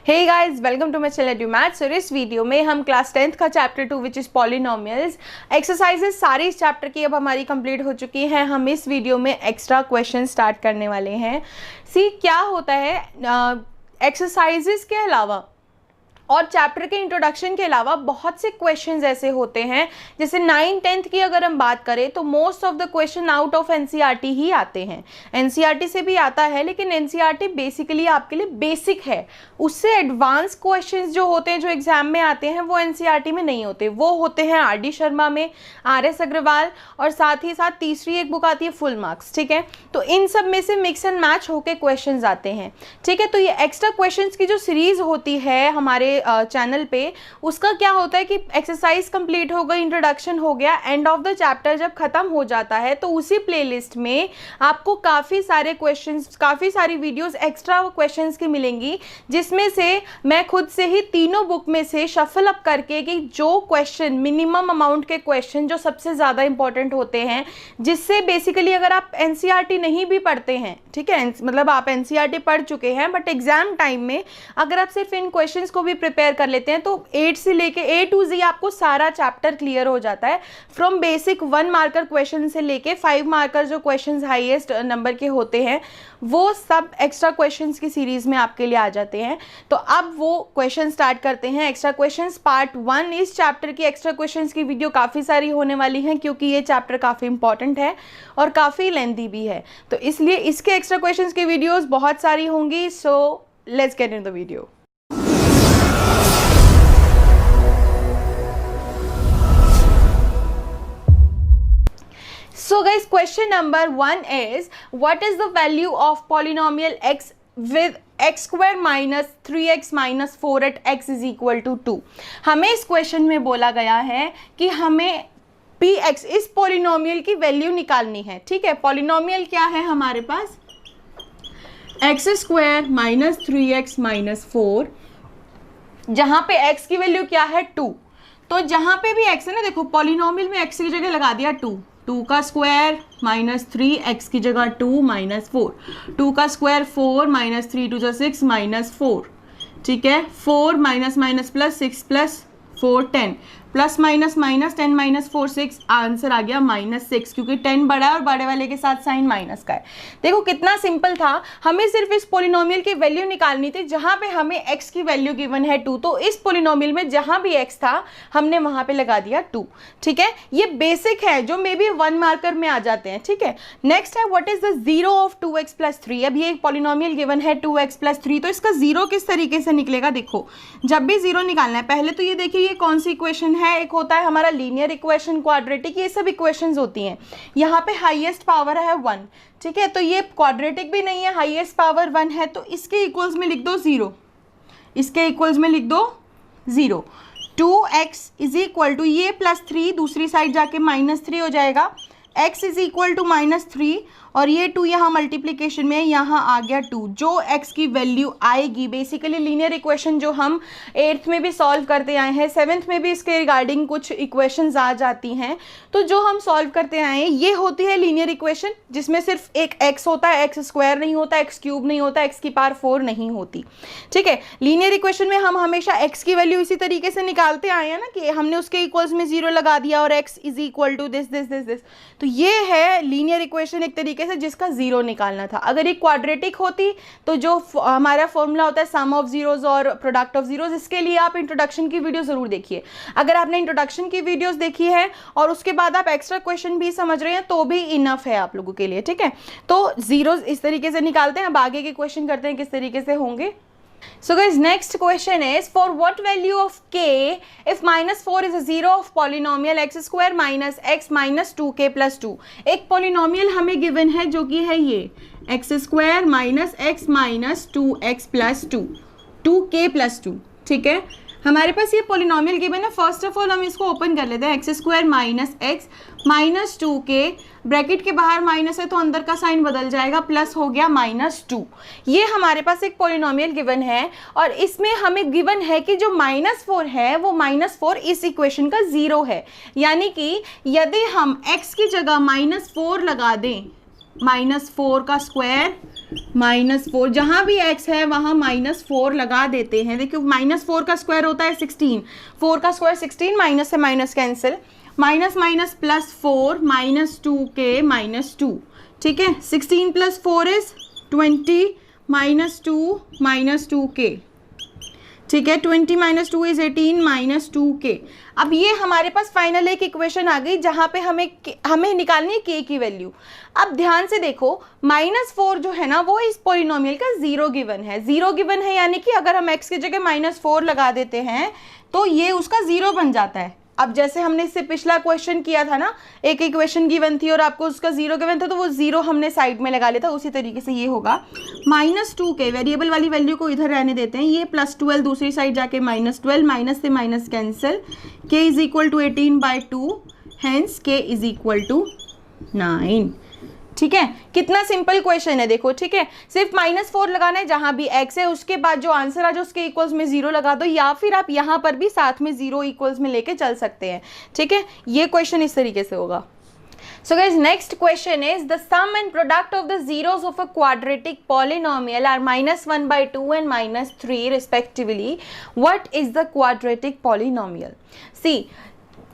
Hey guys, welcome to my channel Edu Maths. और इस video में हम क्लास 10th का chapter 2 which is polynomials exercises सारी इस चैप्टर की अब हमारी कंप्लीट हो चुकी हैं। हम इस वीडियो में एक्स्ट्रा क्वेश्चन स्टार्ट करने वाले हैं। सी क्या होता है एक्सरसाइजेस के अलावा और चैप्टर के इंट्रोडक्शन के अलावा बहुत से क्वेश्चंस ऐसे होते हैं, जैसे 9th 10th की अगर हम बात करें तो most of the question out of NCERT ही आते हैं। एनसीईआरटी से भी आता है, लेकिन एनसीईआरटी बेसिकली आपके लिए बेसिक है। उससे एडवांस क्वेश्चंस जो होते हैं, जो एग्जाम में आते हैं, वो एनसीईआरटी में नहीं होते। वो होते हैं आर.डी. शर्मा में, आर.एस. अग्रवाल, और साथ ही साथ तीसरी एक बुक आती है फुल मार्क्स। ठीक है, तो इन सब में से मिक्स एंड मैच होके क्वेश्चंस आते हैं। ठीक है, तो ये एक्स्ट्रा क्वेश्चंस की जो सीरीज होती है हमारे चैनल पे, उसका क्या होता है कि एक्सरसाइज कंप्लीट हो गई, इंट्रोडक्शन हो गया, एंड ऑफ द चैप्टर जब खत्म हो जाता है तो उसी प्लेलिस्ट में आपको काफ़ी सारे क्वेश्चंस, काफ़ी सारी वीडियोस एक्स्ट्रा क्वेश्चंस की मिलेंगी, जिसमें से मैं खुद से ही तीनों बुक में से शफल अप करके कि जो क्वेश्चन, मिनिमम अमाउंट के क्वेश्चन जो सबसे ज़्यादा इंपॉर्टेंट होते हैं, जिससे बेसिकली अगर आप एनसीईआरटी नहीं भी पढ़ते हैं, ठीक है, मतलब आप एनसीईआरटी पढ़ चुके हैं बट एग्जाम टाइम में अगर आप सिर्फ इन क्वेश्चंस को भी प्रिपेयर कर लेते हैं तो 8 से लेके A to Z आपको सारा चैप्टर क्लियर हो जाता है। फ्रॉम बेसिक 1 मार्कर क्वेश्चन से लेके 5 मार्कर जो क्वेश्चंस हाईएस्ट नंबर के होते हैं, वो सब एक्स्ट्रा क्वेश्चंस की सीरीज में आपके लिए आ जाते हैं। तो अब वो क्वेश्चन स्टार्ट करते हैं। एक्स्ट्रा क्वेश्चंस पार्ट 1, इस चैप्टर की एक्स्ट्रा क्वेश्चंस की वीडियो काफ़ी सारी होने वाली हैं, क्योंकि ये चैप्टर काफ़ी इंपॉर्टेंट है और काफ़ी लेंथी भी है, तो इसलिए इसके एक्स्ट्रा क्वेश्चंस की वीडियोस बहुत सारी होंगी। So let's get into the video. So guys, question number 1 is, what is the value of polynomial x with x square minus 3x minus 4 at x is equal to 2। हमें इस question में बोला गया है कि हमें px, इस polynomial की वैल्यू निकालनी है। ठीक है, पोलिनोमियल क्या है हमारे पास, x square minus 3x minus 4, जहाँ पे x की वैल्यू क्या है 2। तो जहाँ पे भी x है ना, देखो पोलिनोमियल में x की जगह लगा दिया 2 का स्क्वायर माइनस 3x की जगह 2 माइनस 4, 2 का स्क्वायर 4 माइनस 3 2 6 माइनस 4। ठीक है, 4 minus minus plus 6 plus 4 10 plus minus minus 10 minus 4 6, answer आ गया -6, क्योंकि 10 बड़ा है और बड़े वाले के साथ साइन माइनस का है। देखो कितना सिंपल था, हमें सिर्फ इस पोलिनोमियल की वैल्यू निकालनी थी जहाँ पे हमें x की वैल्यू गिवन है 2। तो इस पोलिनोमियल में जहाँ भी x था हमने वहाँ पे लगा दिया 2। ठीक है, ये बेसिक है जो मे बी 1 मार्कर में आ जाते हैं। ठीक है, नेक्स्ट है what is the zero of 2x plus 3। अब ये एक पोलिनोमियल गिवन है 2x प्लस 3, तो इसका जीरो किस तरीके से निकलेगा। देखो जब भी जीरो निकालना है, पहले तो ये देखिए ये कौन सी इक्वेशन है, एक होता है हमारा लीनियर इक्वेशन, क्वाड्रेटिक, ये सब इक्वेशंस होती हैं। यहाँ पे हाईएस्ट पावर है 1। ठीक है, तो ये क्वाड्रेटिक भी नहीं है, हाईएस्ट पावर 1 है, तो इसके इक्वल्स में लिख दो 0, इसके इक्वल्स में लिख दो 0। 2x इज इक्वल टू ये प्लस 3, दूसरी साइड जाके -3 हो जाएगा, x इज इक्वल टू -3, और ये 2 यहाँ मल्टीप्लीकेशन में, यहाँ आ गया 2। जो x की वैल्यू आएगी, बेसिकली लीनियर इक्वेशन जो हम 8th में भी सॉल्व करते आए हैं, 7th में भी इसके रिगार्डिंग कुछ इक्वेशंस आ जाती हैं, तो जो हम सॉल्व करते आए हैं ये होती है लीनियर इक्वेशन, जिसमें सिर्फ एक x होता है, x स्क्वायर नहीं होता, x क्यूब नहीं होता, x की पावर 4 नहीं होती। ठीक है, लीनियर इक्वेशन में हम हमेशा x की वैल्यू इसी तरीके से निकालते आए हैं ना, कि हमने उसके इक्वल्स में 0 लगा दिया और x is equal to this this this this. तो ये है लीनियर इक्वेशन एक तरीके से जिसका जीरो निकालना था। अगर ये क्वाड्रेटिक होती तो जो हमारा फॉर्मूला होता है सम ऑफ जीरोज और प्रोडक्ट ऑफ जीरोज, इसके लिए आप इंट्रोडक्शन की वीडियो जरूर देखिए। अगर आपने इंट्रोडक्शन की वीडियोस देखी है और उसके बाद आप एक्स्ट्रा क्वेश्चन भी समझ रहे हैं तो भी इनफ है आप लोगों के लिए। ठीक है, तो जीरोज इस तरीके से निकालते हैं। अब आगे के क्वेश्चन करते हैं किस तरीके से होंगे। So guys, next question is, for what value of k if -4 is a zero of polynomial x square minus x minus 2k plus 2। एक पोलिनोमियल हमें गिवन है जो कि है ये x square minus x minus 2x plus 2k plus 2। ठीक है, हमारे पास ये पोलिनोमियल गिवन है। फर्स्ट ऑफ ऑल हम इसको ओपन कर लेते हैं, x square minus x minus 2k, bracket के बाहर माइनस है तो अंदर का साइन बदल जाएगा, प्लस हो गया -2। ये हमारे पास एक पोलिनोमियल गिवन है और इसमें हमें गिवन है कि जो -4 है वो -4 इस इक्वेशन का जीरो है। यानी कि यदि हम x की जगह -4 लगा दें, -4 का स्क्वायर -4, जहाँ भी x है वहाँ -4 लगा देते हैं। देखिए -4 का स्क्वायर होता है 16, 4 का स्क्वायर 16, माइनस से minus cancel, minus minus plus 4, -2k -2, ठीक है। 16 + 4 इज 20, -2k, ठीक है। 20 - 2 इज 18, -2k। अब ये हमारे पास फाइनल एक इक्वेशन आ गई जहाँ पे हमें निकालनी है k की वैल्यू। अब ध्यान से देखो, -4 जो है ना वो इस पॉलिनोमियल का जीरो गिवन है। जीरो गिवन है यानी कि अगर हम x की जगह -4 लगा देते हैं तो ये उसका जीरो बन जाता है। अब जैसे हमने इससे पिछला क्वेश्चन किया था ना, एक इक्वेशन गिवन थी और आपको उसका जीरो गिवन था तो वो जीरो हमने साइड में लगा लिया था, उसी तरीके से ये होगा। -2k, वेरिएबल वाली वैल्यू को इधर रहने देते हैं, ये +12 दूसरी साइड जाके -12, माइनस से minus cancel, k = 18/2, hence k = 9, ठीक है। कितना सिंपल क्वेश्चन है देखो, ठीक है। सिर्फ -4 लगाना है जहां भी x है, उसके बाद जो आंसर आ जाए उसके इक्वल्स में 0 लगा दो, या फिर आप यहां पर भी साथ में 0 इक्वल्स में लेके चल सकते हैं, ठीक है। ये क्वेश्चन इस तरीके से होगा। So guys, next question is the sum and product of the zeros of a quadratic polynomial are -1/2 and -3 respectively. What is the quadratic polynomial? See,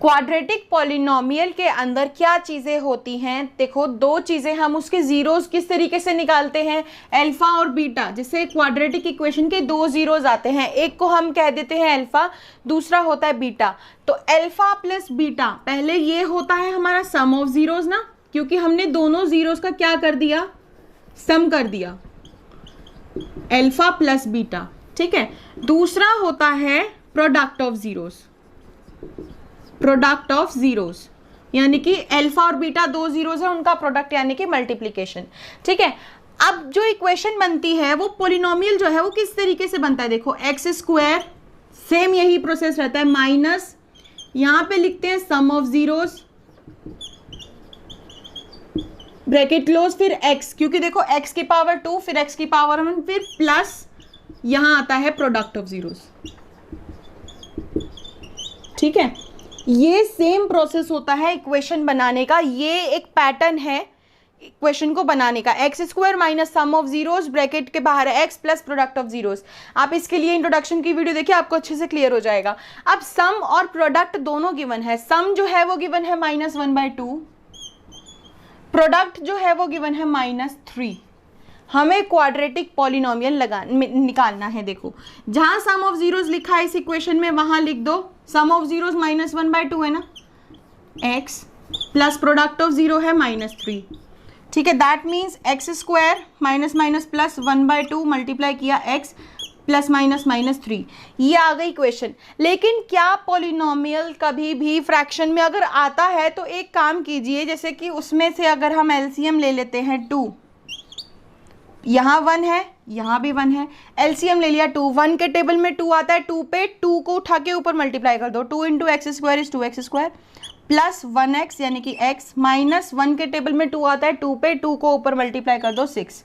quadratic polynomial के अंदर क्या चीज़ें होती हैं? देखो, दो चीज़ें हम उसके जीरोस किस तरीके से निकालते हैं, अल्फा और बीटा। जैसे क्वाड्रेटिक इक्वेशन के दो जीरोस आते हैं, एक को हम कह देते हैं अल्फा, दूसरा होता है बीटा। तो अल्फा प्लस बीटा, पहले ये होता है हमारा सम ऑफ जीरोस ना, क्योंकि हमने दोनों जीरोस का क्या कर दिया, सम कर दिया, अल्फा प्लस बीटा, ठीक है। दूसरा होता है product of zeros, product of zeros यानी कि अल्फा और बीटा दो जीरोस है, उनका प्रोडक्ट यानी कि मल्टीप्लिकेशन, ठीक है। अब जो इक्वेशन बनती है वो पॉलिनोमियल जो है वो किस तरीके से बनता है, देखो x², सेम यही प्रोसेस रहता है, माइनस यहां पे लिखते हैं सम ऑफ जीरोस, ब्रैकेट क्लोज, फिर x, क्योंकि देखो x की पावर 2, फिर x की पावर 1, फिर प्लस यहां आता है प्रोडक्ट ऑफ जीरोस, ठीक है। ये सेम प्रोसेस होता है इक्वेशन बनाने का, ये एक पैटर्न है इक्वेशन को बनाने का। x² minus sum of zeros, bracket के बाहर है x plus product of zeros. आप इसके लिए इंट्रोडक्शन की वीडियो देखिए, आपको अच्छे से क्लियर हो जाएगा। अब सम और प्रोडक्ट दोनों गिवन है, सम जो है वो गिवन है -1/2, प्रोडक्ट जो है वो गिवन है -3। हमें क्वाड्रेटिक पॉलिनोमियल निकालना है। देखो, जहां सम ऑफ जीरोस लिखा है इस इक्वेशन में वहां लिख दो सम ऑफ जीरोस -1/2 है ना, x plus product of zero है -3, ठीक है। That means x² minus minus plus 1/2 multiply किया x प्लस माइनस -3, ये आ गई इक्वेशन। लेकिन क्या पॉलिनोमियल कभी भी फ्रैक्शन में अगर आता है तो एक काम कीजिए, जैसे कि उसमें से अगर हम एलसीएम ले लेते हैं 2, यहाँ 1 है, यहाँ भी 1 है, एलसीएम ले लिया 2, 1 के टेबल में 2 आता है, 2 पे 2 को उठा के ऊपर मल्टीप्लाई कर दो, 2 × x² is 2x² plus 1x यानी कि x, माइनस 1 के टेबल में 2 आता है, 2 पे 2 को ऊपर मल्टीप्लाई कर दो 6।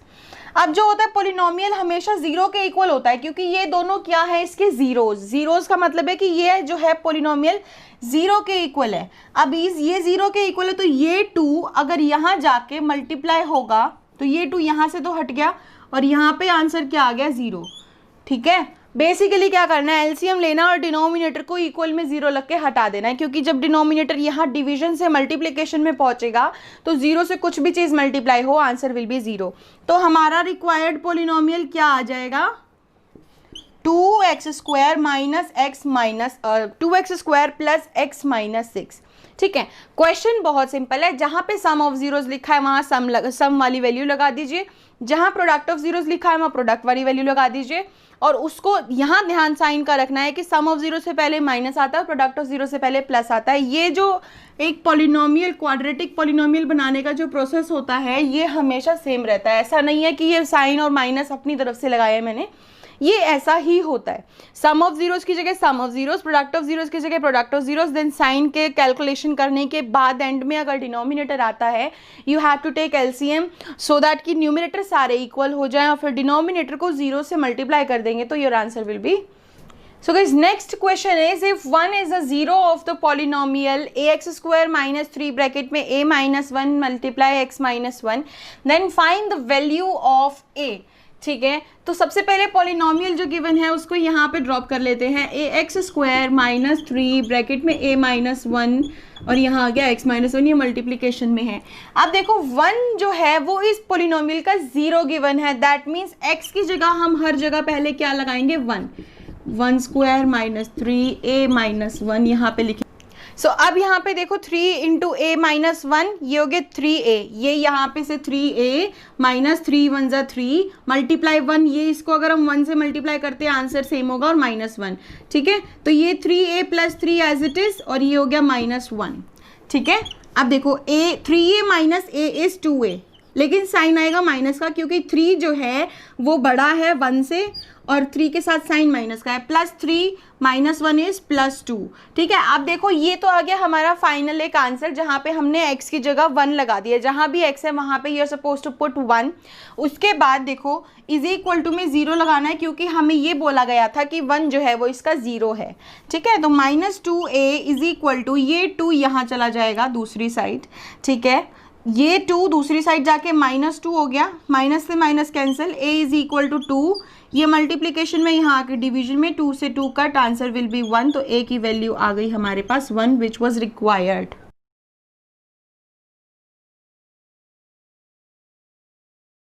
अब जो होता है पॉलिनोमियल हमेशा जीरो के इक्वल होता है, क्योंकि ये दोनों क्या है, इसके जीरोस। जीरोस का मतलब है कि ये जो है पॉलिनोमियल जीरो के इक्वल है। अब ये जीरो के इक्वल है तो ये 2 अगर यहाँ जाके मल्टीप्लाई होगा तो ये 2 यहाँ से तो हट गया और यहाँ पे आंसर क्या आ गया, 0, ठीक है। बेसिकली क्या करना है, एलसीएम लेना और डिनोमिनेटर को इक्वल में 0 लग के हटा देना है, क्योंकि जब डिनोमिनेटर यहाँ डिवीजन से मल्टीप्लिकेशन में पहुंचेगा तो 0 से कुछ भी चीज़ मल्टीप्लाई हो आंसर विल बी 0। तो हमारा रिक्वायर्ड पॉलिनोमियल क्या आ जाएगा, 2x² minus x minus 2x² plus x minus 6, ठीक है। क्वेश्चन बहुत सिंपल है, जहां पे सम ऑफ जीरोस लिखा है वहां सम वाली वैल्यू लगा दीजिए, जहां प्रोडक्ट ऑफ जीरोस लिखा है वहां प्रोडक्ट वाली वैल्यू लगा दीजिए, और उसको यहाँ ध्यान साइन का रखना है कि सम ऑफ जीरो से पहले माइनस आता है, प्रोडक्ट ऑफ जीरो से पहले प्लस आता है। ये जो एक पॉलिनोमियल, क्वाड्रेटिक पॉलिनोमियल बनाने का जो प्रोसेस होता है ये हमेशा सेम रहता है। ऐसा नहीं है कि ये साइन और माइनस अपनी तरफ से लगाया है मैंने, ये ऐसा ही होता है। सम ऑफ जीरोस की जगह sum of zeros, product of zeros की जगह product of zeros, then sign के कैलकुलेशन करने के बाद एंड में अगर डिनोमिनेटर आता है you have to take LCM so that कि न्यूमिनेटर सारे इक्वल हो जाएं और फिर डिनोमिनेटर को 0 से मल्टीप्लाई कर देंगे तो your answer will be So guys, next question is, if 1 is a zero of the polynomial ax square minus 3 bracket में a minus 1 multiply x minus 1, then find the value of a. ठीक है, तो सबसे पहले polynomial जो given है उसको यहाँ पे ड्रॉप कर लेते हैं, ए एक्स स्क्वायर माइनस 3 ब्रैकेट में a माइनस 1 और यहाँ आ गया x माइनस 1, ये मल्टीप्लिकेशन में है. अब देखो 1 जो है वो इस पॉलिनोमियल का जीरो गिवन है, दैट मीन्स x की जगह हम हर जगह पहले क्या लगाएंगे 1 स्क्वायर माइनस 3a माइनस 1 यहाँ पे लिखे. सो अब यहाँ पे देखो 3 इंटू ए माइनस 1, ये हो गया 3a, ये यहाँ पे से 3a माइनस 3 1 जा 3 मल्टीप्लाई 1, ये इसको अगर हम 1 से मल्टीप्लाई करते हैं आंसर सेम होगा और माइनस 1. ठीक है, तो ये 3a plus 3 as it is और ये हो गया माइनस 1. ठीक है, अब देखो 3a minus a is 2a, लेकिन साइन आएगा माइनस का क्योंकि 3 जो है वो बड़ा है 1 से और 3 के साथ साइन माइनस का है, प्लस 3 माइनस 1 इज प्लस 2. ठीक है, अब देखो ये तो आ गया हमारा फाइनल एक आंसर जहाँ पे हमने x की जगह 1 लगा दिया, जहाँ भी x है वहाँ पे you are suppose to put 1. उसके बाद देखो इज इक्वल टू में 0 लगाना है क्योंकि हमें ये बोला गया था कि 1 जो है वो इसका 0 है. ठीक है, तो minus 2a is equal to, ये 2 यहाँ चला जाएगा दूसरी साइड. ठीक है, ये 2 दूसरी साइड जाके माइनस 2 हो गया, माइनस से minus cancel, a is equal to 2, ये मल्टीप्लिकेशन में यहाँ आके डिवीजन में 2 से 2 कट, आंसर विल बी 1. तो a की वैल्यू आ गई हमारे पास 1 विच वॉज रिक्वायर्ड.